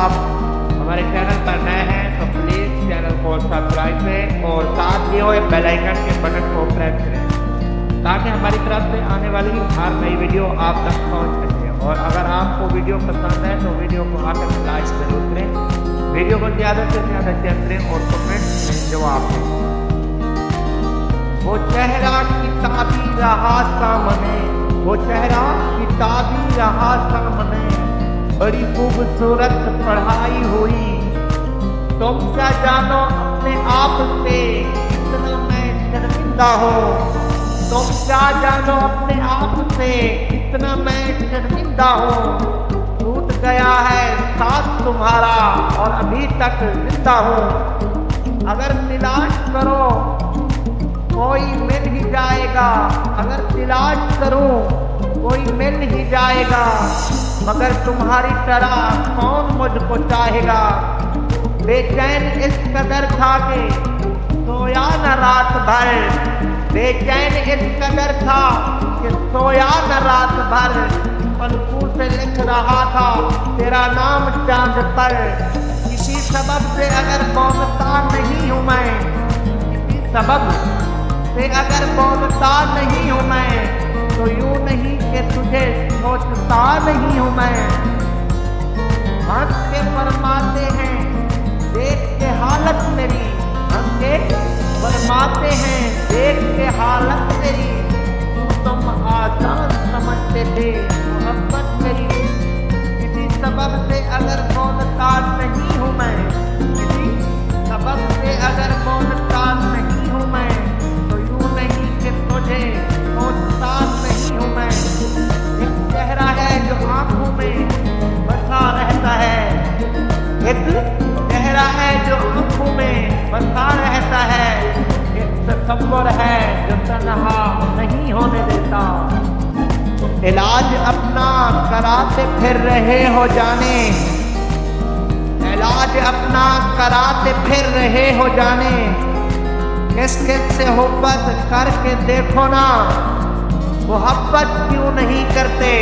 आप हमारे चैनल पर नए हैं तो प्लीज़ चैनल को सब्सक्राइब करें और साथ ही हुए बेल आइकन के बटन को प्रेस करें ताकि हमारी तरफ से आने वाली हर नई वीडियो आप तक पहुंच सके। और अगर आपको वीडियो पसंद है तो वीडियो को आकर लाइक जरूर करें, वीडियो को ज़्यादा से ज़्यादा शेयर करें और कमेंट में जवाब दें। वो चेहरा किताबी रहा सामने, वो चेहरा किताबी रहा सामने, बड़ी खूबसूरत पढ़ाई हुई। तुम क्या जानो अपने आप से कितना मैं शर्मिंदा हूँ, तुम क्या जानो अपने आप से कितना मैं शर्मिंदा हूँ। टूट गया है साथ तुम्हारा और अभी तक जिंदा हूँ। अगर तलाश करो कोई मिल ही जाएगा, अगर तलाश करूं कोई मिल ही जाएगा, मगर तुम्हारी तरह कौन मुझको चाहेगा। बेचैन इस कदर था कि सोया न रात भर, बेचैन इस कदर था कि सोया न रात भर। पलकों से लिख रहा था तेरा नाम चांद पर। किसी सबब से अगर बोलता नहीं हूँ मैं, किसी सबब से अगर बोलता नहीं हूँ मैं, तो यूं नहीं कि तुझे सोचता नहीं हूँ मैं। हंस के फरमाते हैं देख के हालत मेरी, हंस के फरमाते हैं देख के हालत मेरी। तुम आसान समझते थे मोहब्बत मेरी। किसी सबब से अगर बोलता नहीं हूँ मैं, किसी सबब से अगर बोलता नहीं हूँ मैं, तो यूं नहीं कि तुझे सोचता नहीं हूँ मैं। एक चेहरा है जो आंखों में बसा रहता है, एक चेहरा है जो आंखों में बसा रहता है। एक तसव्वुर है जो तन्हा नहीं होने देता। इलाज अपना कराते फिर रहे हो जाने, इलाज अपना कराते फिर रहे हो जाने। किस किस से मोहब्बत करके देखो ना, मोहब्बत क्यों नहीं करते।